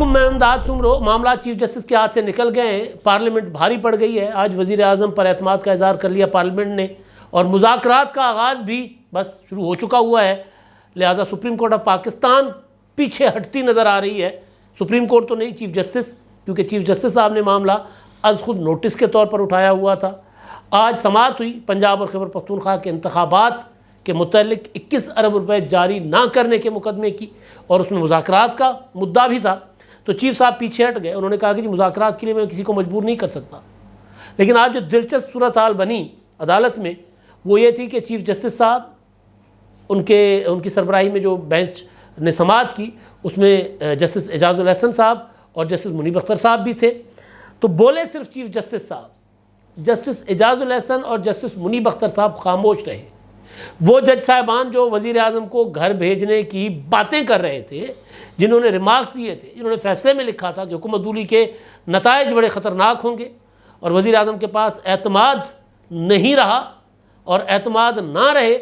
मैं इमदाद सुमरो। मामला चीफ जस्टिस के हाथ से निकल गए हैं, पार्लियामेंट भारी पड़ गई है। आज वज़ीर आज़म पर एतमाद का इज़हार कर लिया पार्लियामेंट ने और मुज़ाकरात का आगाज़ भी बस शुरू हो चुका हुआ है। लिहाजा सुप्रीम कोर्ट ऑफ पाकिस्तान पीछे हटती नज़र आ रही है। सुप्रीम कोर्ट तो नहीं, चीफ जस्टिस, क्योंकि चीफ जस्टिस साहब ने मामला अज़ खुद नोटिस के तौर पर उठाया हुआ था। आज समाअत हुई पंजाब और खैबर पख्तूनख्वा के इंतखाबात के मुतल्लिक 21 अरब रुपए जारी ना करने के मुकदमे की, और उसमें मुज़ाकरात का मुद्दा भी था। तो चीफ साहब पीछे हट गए। उन्होंने कहा कि जी मुज़ाकरात के लिए मैं किसी को मजबूर नहीं कर सकता। लेकिन आज जो दिलचस्प सूरत हाल बनी अदालत में वो ये थी कि चीफ जस्टिस साहब उनकी सरबराही में जो बेंच ने समाअत की उसमें जस्टिस एजाजुल हसन साहब और जस्टिस मुनीब अख्तर साहब भी थे। तो बोले सिर्फ चीफ जस्टिस साहब, जस्टिस एजाजुल हसन और जस्टिस मुनीब अख्तर साहब खामोश रहे। वो जज साहिबान जो वज़ीर आज़म को घर भेजने की बातें कर रहे थे, जिन्होंने रिमार्क्स दिए थे, जिन्होंने फैसले में लिखा था कि हुकूमतूली के नताइज बड़े ख़तरनाक होंगे और वज़ीर आज़म के पास एतमाद नहीं रहा और एतमाद ना रहे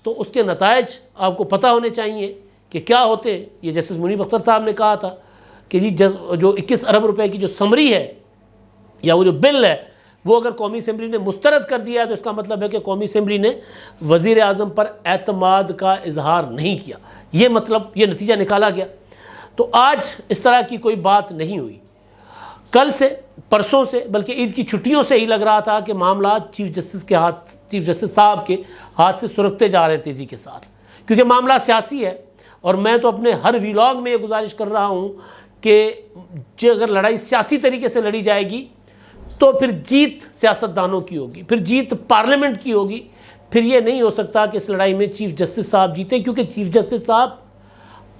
तो उसके नताइज आपको पता होने चाहिए कि क्या होते। ये जस्टिस मुनीब अख्तर साहब ने कहा था कि जी जो 21 अरब रुपए की जो समरी है या वो जो बिल है वो अगर कौमी असम्बली ने मुस्तरद कर दिया है तो इसका मतलब है कि कौमी असम्बली ने वज़ीर आज़म पर एतमाद का इजहार नहीं किया। ये मतलब ये नतीजा निकाला गया। तो आज इस तरह की कोई बात नहीं हुई। कल से, परसों से, बल्कि ईद की छुट्टियों से ही लग रहा था कि मामला चीफ जस्टिस साहब के हाथ से सुरगते जा रहे हैं तेज़ी के साथ, क्योंकि मामला सियासी है। और मैं तो अपने हर व्लॉग में ये गुजारिश कर रहा हूँ कि अगर लड़ाई सियासी तरीके से लड़ी जाएगी तो फिर जीत सियासतदानों की होगी, फिर जीत पार्लियामेंट की होगी। फिर ये नहीं हो सकता कि इस लड़ाई में चीफ जस्टिस साहब जीते, क्योंकि चीफ जस्टिस साहब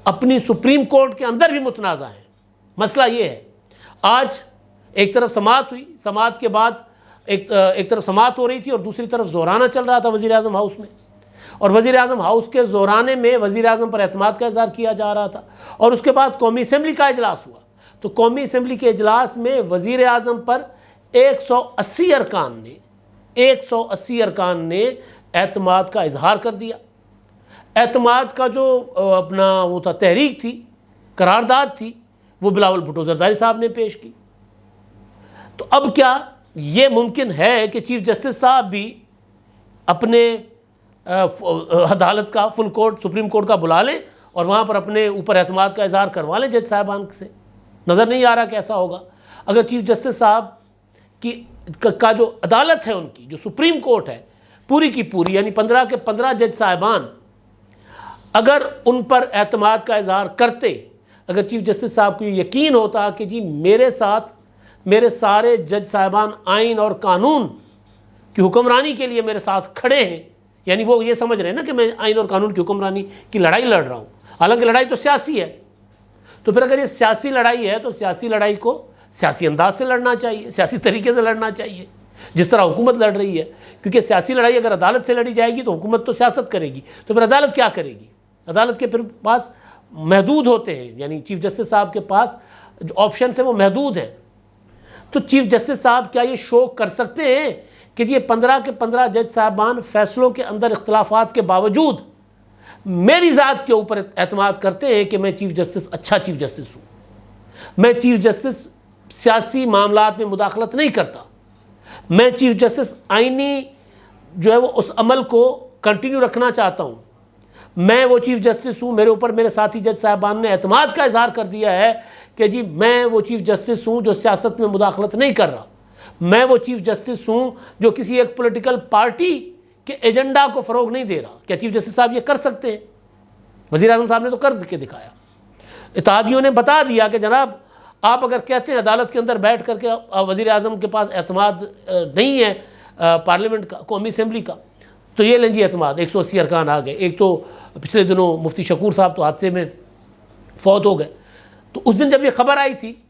अपनी सुप्रीम कोर्ट के अंदर भी मुतनाज़ा हैं। मसला ये है, आज एक तरफ समाअत हुई, समाअत के बाद एक तरफ समाअत हो रही थी और दूसरी तरफ ज़ोराना चल रहा था वज़ीर आज़म हाउस में, और वज़ीर आज़म हाउस के ज़ोराने में वज़ीर आज़म पर एतमाद का इज़हार किया जा रहा था। और उसके बाद कौमी असम्बली का इजलास हुआ, तो कौमी असम्बली के इजलास में वज़ीर आज़म पर 180 अरकान ने एतमाद का इजहार कर दिया। एतमाद का जो अपना वो था, तहरीक थी, करारदाद थी, वो बिलावल भुट्टो जरदारी साहब ने पेश की। तो अब क्या ये मुमकिन है कि चीफ जस्टिस साहब भी अपने अदालत का फुल कोर्ट, सुप्रीम कोर्ट का बुला लें और वहाँ पर अपने ऊपर एतमाद का इजहार करवा लें जज साहिबान से? नज़र नहीं आ रहा कैसा होगा। अगर चीफ जस्टिस साहब का जो अदालत है उनकी, जो सुप्रीम कोर्ट है पूरी की पूरी, यानी 15 के 15 जज साहिबान अगर उन पर एतमाद का इजहार करते, अगर चीफ जस्टिस साहब को यकीन होता कि जी मेरे साथ मेरे सारे जज साहिबान आइन और कानून की हुक्मरानी के लिए मेरे साथ खड़े हैं, यानी वो ये समझ रहे हैं ना कि मैं आइन और कानून की हुक्मरानी की लड़ाई लड़ रहा हूँ, हालांकि लड़ाई तो सियासी है। तो फिर अगर ये सियासी लड़ाई है तो सियासी लड़ाई को सियासी अंदाज से लड़ना चाहिए, सियासी तरीके से लड़ना चाहिए, जिस तरह हुकूमत लड़ रही है। क्योंकि सियासी लड़ाई अगर अदालत से लड़ी जाएगी तो हुकूमत तो सियासत करेगी, तो फिर अदालत क्या करेगी? अदालत के फिर पास महदूद होते हैं, यानी चीफ जस्टिस साहब के पास जो ऑप्शन है वो महदूद हैं। तो चीफ जस्टिस साहब क्या ये शो कर सकते हैं कि ये 15 के 15 जज साहबान फैसलों के अंदर इख्तलाफात के बावजूद मेरी ज़ात के ऊपर एतमाद करते हैं कि मैं चीफ जस्टिस अच्छा चीफ जस्टिस हूँ, मैं चीफ जस्टिस सियासी मामलात में मुदाखलत नहीं करता, मैं चीफ जस्टिस आइनी जो है वो उस अमल को कंटिन्यू रखना चाहता हूँ, मैं वो चीफ जस्टिस हूँ, मेरे ऊपर मेरे साथी जज साहबान ने एतमाद का इजहार कर दिया है कि जी मैं वो चीफ जस्टिस हूँ जो सियासत में मुदाखलत नहीं कर रहा, मैं वो चीफ जस्टिस हूँ जो किसी एक पॉलिटिकल पार्टी के एजेंडा को फ़रोग नहीं दे रहा। क्या चीफ जस्टिस साहब ये कर सकते हैं? वज़ीर आज़म साहब ने तो कर के दिखाया। इत्तेहादियों ने बता दिया कि जनाब आप अगर कहते हैं अदालत के अंदर बैठ करके वज़ीर आज़म के पास एतमाद नहीं है पार्लियामेंट का, कौमी असम्बली का, तो ये लें जी एतमाद, 180 अरकान आ गए। एक तो पिछले दिनों मुफ्ती शकूर साहब तो हादसे में फौत हो गए। तो उस दिन जब ये खबर आई थी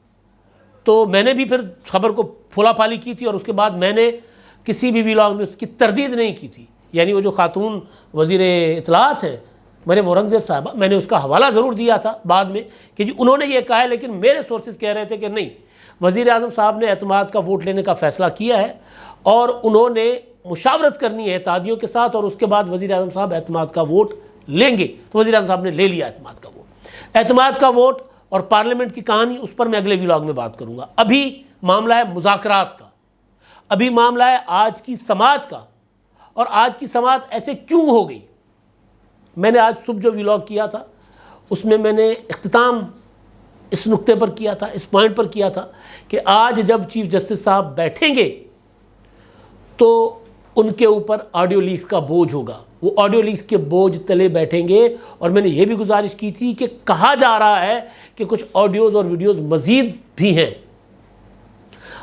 तो मैंने भी फिर खबर को फुलाफाली की थी और उसके बाद मैंने किसी भी व्लॉग में उसकी तरदीद नहीं की थी। यानी वो जो खातून वज़ीर इत्तलाआत हैं मरियम औरंगज़ेब साहबा, मैंने उसका हवाला ज़रूर दिया था बाद में कि जी उन्होंने ये कहा है, लेकिन मेरे सोर्सेज कह रहे थे कि नहीं, वज़ीर आज़म साहब ने एतमाद का वोट लेने का फ़ैसला किया है और उन्होंने मुशावरत करनी है इत्तेहादियों के साथ और उसके बाद वज़ीर आज़म साहब एतमाद का वोट लेंगे। तो वज़ीर आज़म साहब ने ले लिया एतमाद का वोट। एतमाद का वोट और पार्लियामेंट की कहानी, उस पर मैं अगले व्लॉग में बात करूंगा। अभी मामला है मुज़ाकरात का, अभी मामला है आज की समाज का, और आज की समाज ऐसे क्यों हो गई। मैंने आज सुबह जो व्लॉग किया था उसमें मैंने इख्तिताम इस नुक्ते पर किया था, इस पॉइंट पर किया था कि आज जब चीफ जस्टिस साहब बैठेंगे तो उनके ऊपर ऑडियो लीक्स का बोझ होगा, वो ऑडियो लीक्स के बोझ तले बैठेंगे। और मैंने ये भी गुजारिश की थी कि कहा जा रहा है कि कुछ ऑडियोज़ और वीडियोज़ मज़ीद भी हैं।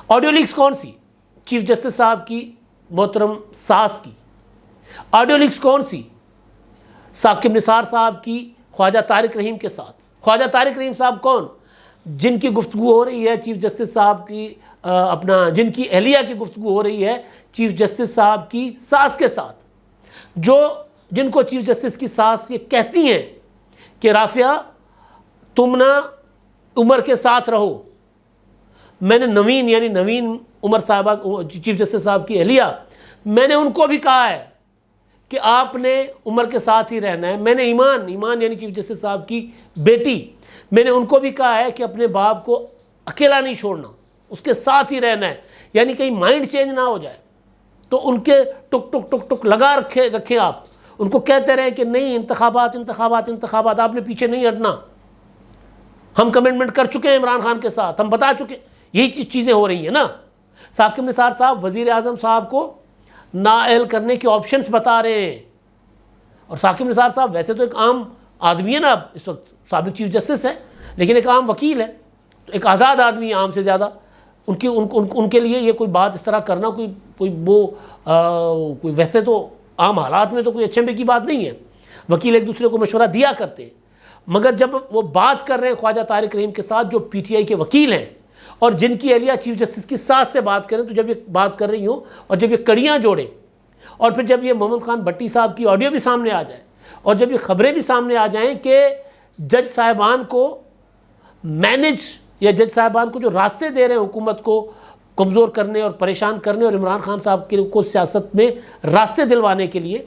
ऑडियो लीक्स कौन सी? चीफ जस्टिस साहब की मोहतरम सास की। ऑडियो लीक्स कौन सी? साकिब निसार साहब की ख्वाजा तारिक रहीम के साथ। ख्वाजा तारिक रहीम साहब कौन? जिनकी गुफ्तगू हो रही है चीफ जस्टिस साहब की जिनकी अहलिया की गुफ्तगू हो रही है चीफ जस्टिस साहब की सास के साथ, जिनको चीफ जस्टिस की सास ये कहती हैं कि राफिया तुम ना उमर के साथ रहो। मैंने नवीन उमर साहबा, चीफ जस्टिस साहब की अहलिया, मैंने उनको भी कहा है कि आपने उमर के साथ ही रहना है। मैंने ईमान यानी चीफ जस्टिस साहब की बेटी, मैंने उनको भी कहा है कि अपने बाप को अकेला नहीं छोड़ना, उसके साथ ही रहना है, यानी कहीं माइंड चेंज ना हो जाए। तो उनके टुक टुक टुक टुक लगा रखें आप, उनको कहते रहे कि नहीं इंतखाबात, आपने पीछे नहीं हटना। हम कमिटमेंट कर चुके हैं इमरान खान के साथ, हम बता चुके, यही चीज़ें हो रही हैं ना। साकिब निसार साहब वज़ीर आज़म साहब को नाअहल करने के ऑप्शंस बता रहे हैं। और साकिब निसार साहब वैसे तो एक आम आदमी है ना, इस वक्त साबिक चीफ जस्टिस है, लेकिन एक आम वकील है, तो एक आज़ाद आदमी है आम से ज़्यादा। उनके लिए ये कोई बात इस तरह करना कोई वैसे तो आम हालात में तो कोई अच्छे की बात नहीं है। वकील एक दूसरे को मशवरा दिया करते हैं, मगर जब वो बात कर रहे हैं ख्वाजा तारिक रहीम के साथ जो पीटीआई के वकील हैं और जिनकी अहलिया चीफ जस्टिस की सास से बात करें, तो जब ये बात कर रही हो और जब ये कड़ियाँ जोड़ें और फिर जब ये मोहम्मद खान भट्टी साहब की ऑडियो भी सामने आ जाए और जब ये खबरें भी सामने आ जाएं कि जज साहिबान को मैनेज या जज साहिबान को जो रास्ते दे रहे हैं हुकूमत को कमज़ोर करने और परेशान करने और इमरान खान साहब को सियासत में रास्ते दिलवाने के लिए,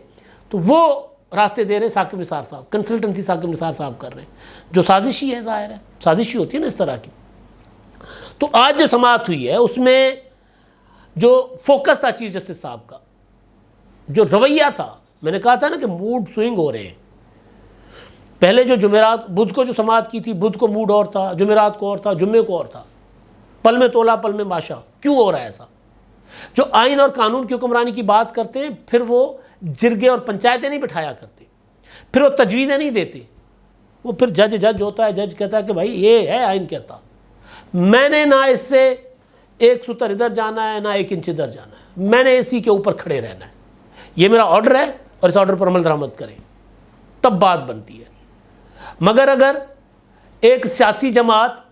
तो वो रास्ते दे रहे हैं साकिब निसार साहब, कंसल्टेंसी साकिब निसार साहब कर रहे हैं, जो साजिशी है, ज़ाहिर है साजिशी होती है ना इस तरह की। तो आज जो समाअत हुई है उसमें जो फोकस था चीफ जस्टिस साहब का, जो रवैया था, मैंने कहा था ना कि मूड स्विंग हो रहे हैं। पहले जो जुमेरात बुध को जो समाअत की थी, बुध को मूड और था, जुमेरात को और था, जुम्मे को और था। पल में तोला पल में माशा, क्यों हो रहा है ऐसा? जो आइन और कानून की हुक्मरानी की बात करते हैं फिर वो जिरगे और पंचायतें नहीं बिठाया करते, फिर वो तजवीज़ें नहीं देते, वो फिर जज होता है, जज कहता है कि भाई ये है आइन कहता, मैंने ना इससे एक सूतर इधर जाना है ना एक इंच इधर जाना है, मैंने इसी के ऊपर खड़े रहना है, ये मेरा ऑर्डर है और इस ऑर्डर पर अमल दरामद करें, तब बात बनती है। मगर अगर एक सियासी जमात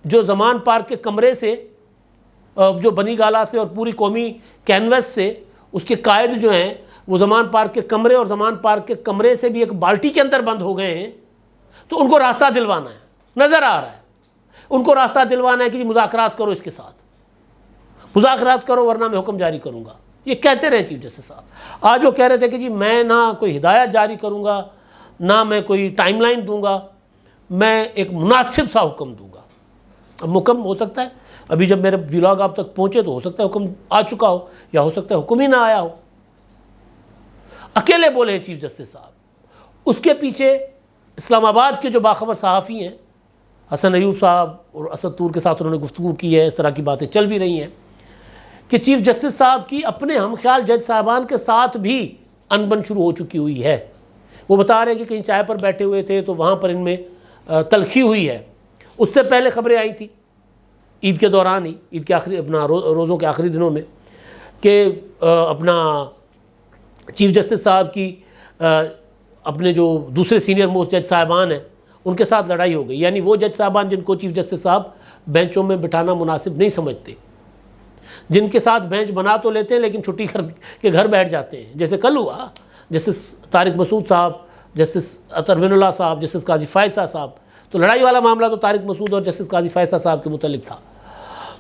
जो ज़मान पार्क के कमरे से, जो बनी गाला से और पूरी कौमी कैनवस से, उसके कायद जो हैं वो ज़मान पार्क के कमरे और ज़मान पार्क के कमरे से भी एक बाल्टी के अंदर बंद हो गए हैं, तो उनको रास्ता दिलवाना है, नज़र आ रहा है उनको रास्ता दिलवाना है कि जी मुज़ाकरात करो, इसके साथ मुज़ाकरात करो वरना मैं हुक्म जारी करूँगा। ये कहते रहे चीफ जस्टिस साहब। आज वो कह रहे थे कि जी मैं ना कोई हिदायत जारी करूँगा, ना मैं कोई टाइमलाइन दूंगा, मैं एक मुनासिब सा हुक्म दूंगा। अब हुक्म हो सकता है अभी जब मेरे व्लॉग आप तक पहुँचे तो हो सकता है हुक्म आ चुका हो, या हो सकता है हुक्म ही ना आया हो। अकेले बोले हैं चीफ जस्टिस साहब। उसके पीछे इस्लामाबाद के जो बाखबर सहाफ़ी हैं, हसन अयूब साहब और असद तूर के साथ उन्होंने गुफ्तगू की है, इस तरह की बातें चल भी रही हैं कि चीफ जस्टिस साहब की अपने हम ख्याल जज साहबान के साथ भी अनबन शुरू हो चुकी हुई है। वो बता रहे हैं कि कहीं चाय पर बैठे हुए थे तो वहाँ पर इनमें तलखी हुई है। उससे पहले खबरें आई थी ईद के दौरान ही, ईद के आखिरी अपना रोज़ों के आखिरी दिनों में, कि अपना चीफ जस्टिस साहब की अपने जो दूसरे सीनियर मोस्ट जज साहबान हैं उनके साथ लड़ाई हो गई। यानी वो जज साहबान जिनको चीफ जस्टिस साहब बेंचों में बिठाना मुनासिब नहीं समझते, जिनके साथ बेंच बना तो लेते हैं लेकिन छुट्टी के घर बैठ जाते हैं, जैसे कल हुआ जस्टिस तारिक मसूद साहब, जस्टिस अतर बिनुल्लाह साहब, जस्टिस काजी फ़ायसा साहब। तो लड़ाई वाला मामला तो तारिक मसूद और जस्टिस काजी फ़ायसा साहब के मुतल्लिक था।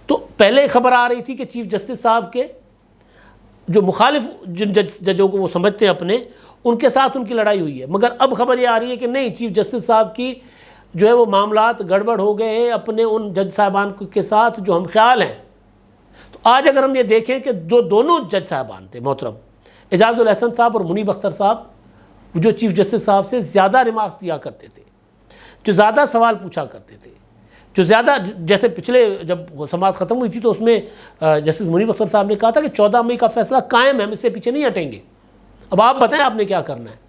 तो पहले खबर आ रही थी कि चीफ जस्टिस साहब के जो मुखालिफ जिन जजों को वो समझते हैं अपने, उनके साथ उनकी लड़ाई हुई है। मगर अब खबर ये आ रही है कि नहीं, चीफ जस्टिस साहब की जो है वो मामलात गड़बड़ हो गए हैं अपने उन जज साहबान के साथ जो हम ख्याल हैं। तो आज अगर हम ये देखें कि जो दोनों जज साहबान थे मोहतरम एजाजुल हसन साहब और मुनीब अख्तर साहब, जो चीफ़ जस्टिस साहब से ज़्यादा रिमार्क्स दिया करते थे, जो ज़्यादा सवाल पूछा करते थे, जो ज़्यादा, जैसे पिछले जब समाअत ख़त्म हुई थी तो उसमें जस्टिस मुनीब अख्तर साहब ने कहा था कि 14 मई का फैसला कायम है, हम इससे पीछे नहीं हटेंगे, अब आप बताएं आपने क्या करना है।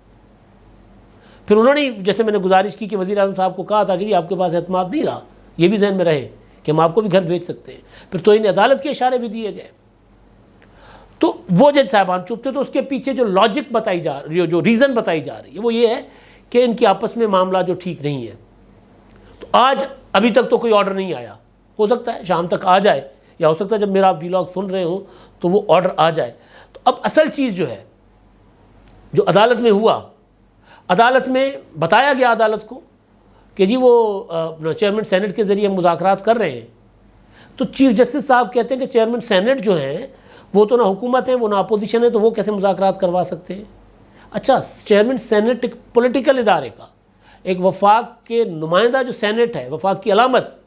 फिर उन्होंने, जैसे मैंने गुजारिश की कि वज़ीर आज़म साहब को कहा था कि जी आपके पास एतमाद नहीं रहा, ये भी जहन में रहे कि हम आपको भी घर भेज सकते हैं। फिर तो इन अदालत के इशारे भी दिए गए। तो वो जज साहबान चुप थे। तो उसके पीछे जो लॉजिक बताई जा रही है, जो रीज़न बताई जा रही है, वो ये है कि इनकी आपस में मामला जो ठीक नहीं है। तो आज अभी तक तो कोई ऑर्डर नहीं आया, हो सकता है शाम तक आ जाए, या हो सकता है जब मेरा आप वीलॉग सुन रहे हो तो वो ऑर्डर आ जाए। तो अब असल चीज़ जो है, जो अदालत में हुआ, अदालत में बताया गया अदालत को कि जी वो अपना चेयरमैन सेनेट के ज़रिए मुज़ाकरात कर रहे हैं। तो चीफ जस्टिस साहब कहते हैं कि चेयरमैन सेनेट जो हैं वो तो ना हुकूमत है, वो ना अपोजिशन है, तो वो कैसे मुज़ाकरात करवा सकते हैं। अच्छा, चेयरमैन सेनेट एक पॉलिटिकल इदारे का, एक वफाक के नुमाइंदा जो सेनेट है, वफाक की अलामत,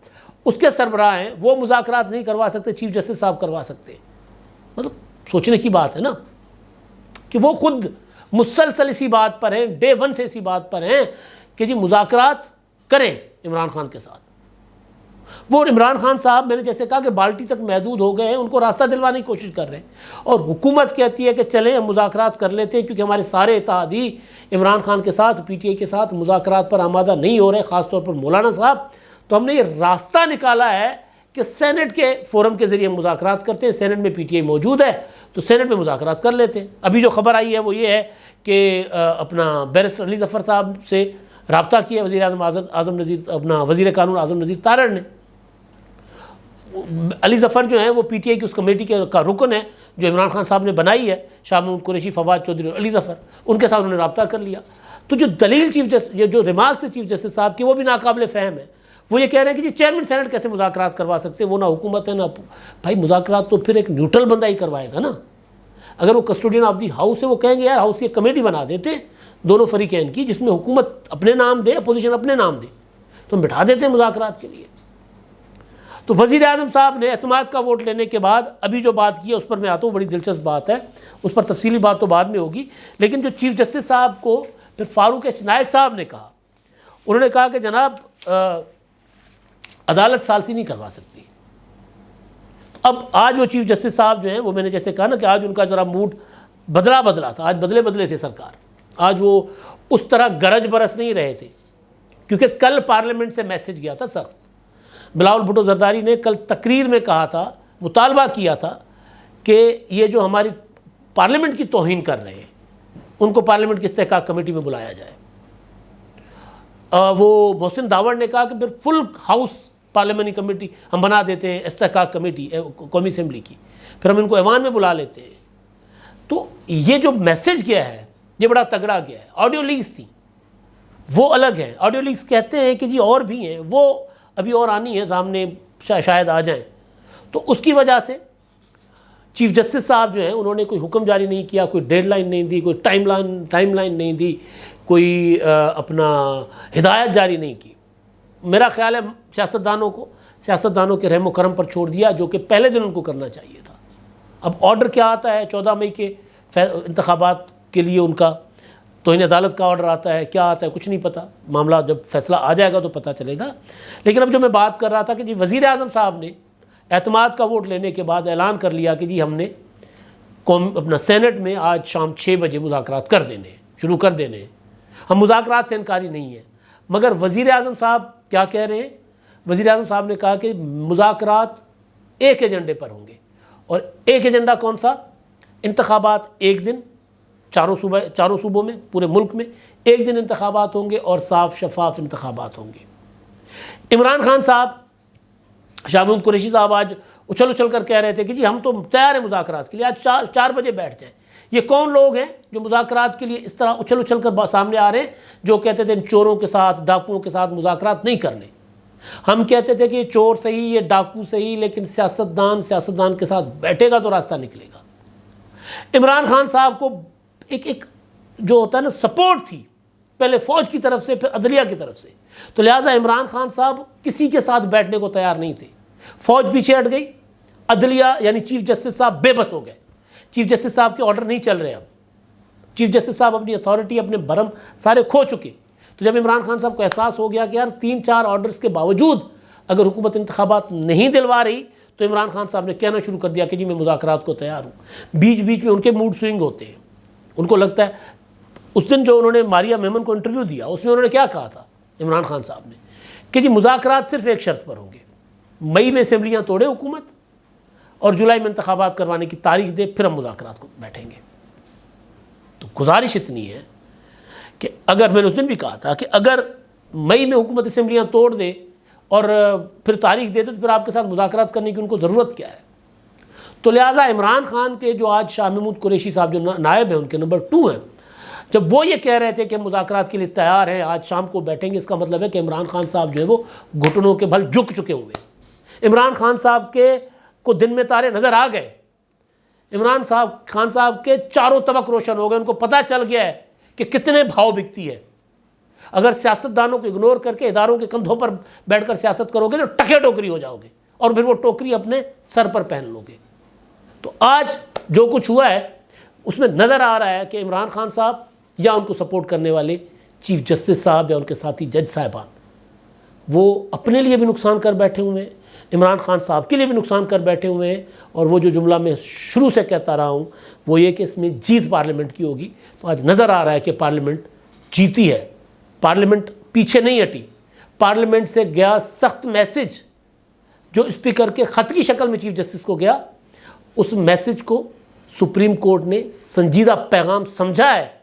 उसके सरबराह हैं, वो मुज़ाकरात नहीं करवा सकते, चीफ जस्टिस साहब करवा सकते हैं। मतलब सोचने की बात है ना कि वो खुद मुसलसल इसी बात पर हैं, डे वन से इसी बात पर हैं कि जी मुज़ाकरात करें इमरान खान के साथ। वो इमरान खान साहब, मैंने जैसे कहा कि बाल्टी तक महदूद हो गए हैं, उनको रास्ता दिलवाने की कोशिश कर रहे हैं, और हुकूमत कहती है कि चलें हम मुज़ाकरात कर लेते हैं, क्योंकि हमारे सारे इत्तेहादी इमरान खान के साथ, PTI के साथ मुज़ाकरात पर आमादा नहीं हो रहे, ख़ासतौर पर मौलाना साहब। तो हमने ये रास्ता निकाला है कि सेनेट के फोरम के ज़रिए मुज़ाकरात करते हैं, सेनेट में PTI मौजूद है तो सेनेट में मुज़ाकरात कर लेते हैं। अभी जो खबर आई है वो ये है कि अपना बैरिस्टर अली ज़फ़र साहब से रब्ता किया वज़ीर आज़म नज़ीर, अपना वज़ीर कानून आज़म नज़ीर तारड़ ने। अली ज़फ़र जो है वो PTI की उस कमेटी का रुकन है जो इमरान खान साहब ने बनाई है, शाह महमूद कुरैशी, फवाद चौधरी और अली ज़फ़र, उनके साथ उन्होंने रब्ता कर लिया। तो जो दलील चीफ जस्टिस, जो रिमार्क्स है चीफ जस्टिस साहब की, वो भी नाकाबिल फ़हम है। वो ये कह रहे हैं कि जी चेयरमैन सेनेट कैसे मुज़ाकरात करवा सकते हैं, वो ना हुकूमत है ना। भाई मुज़ाकरात तो फिर एक न्यूट्रल बंदा ही करवाएगा ना। अगर वो कस्टोडियन ऑफ दी हाउस है, वो कहेंगे यार हाउस की कमेटी बना देते दोनों फरीकैन की, जिसमें हुकूमत अपने नाम दे, अपोजिशन अपने नाम दे, तो हम बिठा देते हैं मुज़ाकरात के लिए। तो वज़ीर आज़म साहब ने एतमाद का वोट लेने के बाद अभी जो बात की है उस पर मैं आता हूँ, बड़ी दिलचस्प बात है, उस पर तफसीली बात तो बाद में होगी। लेकिन जो चीफ जस्टिस साहब को फिर फारूक एच नायक साहब ने कहा, उन्होंने कहा कि जनाब अदालत सालसी नहीं करवा सकती। अब आज वो चीफ जस्टिस साहब जो हैं, वो मैंने जैसे कहा ना कि आज उनका ज़रा मूड बदला था, आज बदले थे सरकार, आज वो उस तरह गरज बरस नहीं रहे थे, क्योंकि कल पार्लियामेंट से मैसेज गया था सख्त। बिलावल भुट्टो जरदारी ने कल तकरीर में कहा था, मुतालबा किया था कि ये जो हमारी पार्लियामेंट की तौहीन कर रहे हैं उनको पार्लियामेंट की इस्तेहकाक कमेटी में बुलाया जाए। वो मोहसिन दावड़ ने कहा कि फिर फुल हाउस पार्लियामेंट्री कमेटी हम बना देते हैं, इस्तेहकाक कमेटी कौमी असम्बली की, फिर हम इनको ऐवान में बुला लेते हैं। तो ये जो मैसेज गया है ये बड़ा तगड़ा गया है। ऑडियो लीक्स थी, वो अलग है। ऑडियो लीक्स कहते हैं कि जी और भी हैं, वो अभी और आनी है सामने, शायद आ जाएं। तो उसकी वजह से चीफ जस्टिस साहब जो हैं उन्होंने कोई हुक्म जारी नहीं किया, कोई डेडलाइन नहीं दी, कोई टाइमलाइन नहीं दी, कोई अपना हिदायत जारी नहीं की। मेरा ख्याल है सियासतदानों के रहम करम पर छोड़ दिया, जो कि पहले दिन उनको करना चाहिए था। अब ऑर्डर क्या आता है 14 मई के इंतखाबात के लिए, उनका तौहीन अदालत का ऑर्डर आता है, क्या आता है कुछ नहीं पता। मामला जब फैसला आ जाएगा तो पता चलेगा। लेकिन अब जो मैं बात कर रहा था कि जी वज़ीर आज़म साहब ने एतमाद का वोट लेने के बाद ऐलान कर लिया कि जी हमने अपना सेनेट में आज शाम 6 बजे मुज़ाकरात कर देने, शुरू कर देने, हम मुज़ाकरात से इनकारी नहीं है। मगर वज़ीर आज़म साहब क्या कह रहे हैं? वज़ीर आज़म साहब ने कहा कि मुज़ाकरात एक एजेंडे पर होंगे, और एक एजेंडा कौन सा? इंतखाबात एक दिन, चारों सूबों में, पूरे मुल्क में एक दिन इंतखाबात होंगे और साफ शफाफ इंतखाबात होंगे। इमरान खान साहब, शाह महमूद कुरैशी साहब आज उछल कर कह रहे थे कि जी हम तो तैयार हैं मुज़ाकरात के लिए, आज 4 बजे बैठ जाएं। ये कौन लोग हैं जो मुज़ाकरात के लिए इस तरह उछल कर सामने आ रहे हैं, जो कहते थे इन चोरों के साथ, डाकुओं के साथ मुज़ाकरात नहीं करने। हम कहते थे कि ये चोर सही, ये डाकू सही, लेकिन सियासतदान के साथ बैठेगा तो रास्ता निकलेगा। इमरान खान साहब को एक जो होता है ना सपोर्ट थी पहले फ़ौज की तरफ से, फिर अदलिया की तरफ से। तो लिहाजा इमरान खान साहब किसी के साथ बैठने को तैयार नहीं थे। फ़ौज पीछे हट गई, अदलिया यानी चीफ जस्टिस साहब बेबस हो गए। चीफ जस्टिस साहब के ऑर्डर नहीं चल रहे। अब चीफ जस्टिस साहब अपनी अथॉरिटी, अपने भरम सारे खो चुके। तो जब इमरान खान साहब को एहसास हो गया कि यार 3-4 ऑर्डर्स के बावजूद अगर हुकूमत इंतखाबात नहीं दिलवा रही, तो इमरान खान साहब ने कहना शुरू कर दिया कि जी मैं मुज़ाकरात को तैयार हूँ। बीच बीच में उनके मूड स्विंग होते हैं। उनको लगता है, उस दिन जो उन्होंने मारिया मेमन को इंटरव्यू दिया उसमें उन्होंने क्या कहा था इमरान खान साहब ने कि जी मुज़ाकरात सिर्फ एक शर्त पर होंगे, मई में असेंबलियाँ तोड़े हुकूमत और जुलाई में इंतखाबात करवाने की तारीख दे, फिर हम मुज़ाकरात को बैठेंगे। तो गुजारिश इतनी है कि अगर, मैंने उस दिन भी कहा था कि अगर मई में हुकूमत असेंबलियाँ तोड़ दे और फिर तारीख दे दे, तो फिर आपके साथ मुज़ाकरात करने की उनको ज़रूरत क्या है। तो लिहाजा इमरान खान के जो आज शाह महमूद कुरैशी साहब जो नायब हैं, उनके नंबर 2 हैं, जब वो ये कह रहे थे कि मुज़ाकरात के लिए तैयार हैं, आज शाम को बैठेंगे, इसका मतलब है कि इमरान खान साहब जो है वो घुटनों के बल झुक चुके हुए। इमरान खान साहब के को दिन में तारे नज़र आ गए। इमरान खान साहब के चारों तबक रोशन हो गए। उनको पता चल गया है कि कितने भाव बिकती है। अगर सियासतदानों को इग्नोर करके इदारों के कंधों पर बैठकर सियासत करोगे तो टके टोकरी हो जाओगे और फिर वो टोकरी अपने सर पर पहन लोगे। तो आज जो कुछ हुआ है उसमें नज़र आ रहा है कि इमरान खान साहब या उनको सपोर्ट करने वाले चीफ जस्टिस साहब या उनके साथी जज साहिबान, वो अपने लिए भी नुकसान कर बैठे हुए हैं, इमरान खान साहब के लिए भी नुकसान कर बैठे हुए हैं। और वो जो जुमला मैं शुरू से कहता रहा हूँ वो ये कि इसमें जीत पार्लियामेंट की होगी। तो आज नज़र आ रहा है कि पार्लियामेंट जीती है, पार्लियामेंट पीछे नहीं हटी। पार्लियामेंट से गया सख्त मैसेज जो स्पीकर के ख़त की शक्ल में चीफ जस्टिस को गया, उस मैसेज को सुप्रीम कोर्ट ने संजीदा पैगाम समझा है।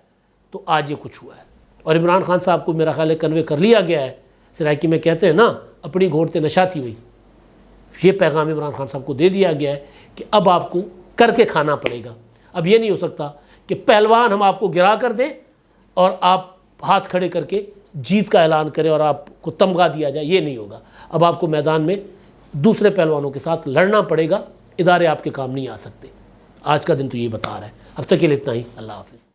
तो आज ये कुछ हुआ है और इमरान खान साहब को मेरा ख्याल है कन्वे कर लिया गया है। सराइकी में कहते हैं ना, अपनी घोड़ते नशा थी वही। ये पैगाम इमरान खान साहब को दे दिया गया है कि अब आपको करके खाना पड़ेगा। अब ये नहीं हो सकता कि पहलवान हम आपको गिरा कर दें और आप हाथ खड़े करके जीत का ऐलान करें और आपको तमगा दिया जाए। ये नहीं होगा। अब आपको मैदान में दूसरे पहलवानों के साथ लड़ना पड़ेगा। इदारे आपके काम नहीं आ सकते। आज का दिन तो ये बता रहा है। अब तक के लिए इतना ही। अल्लाह हाफिज़।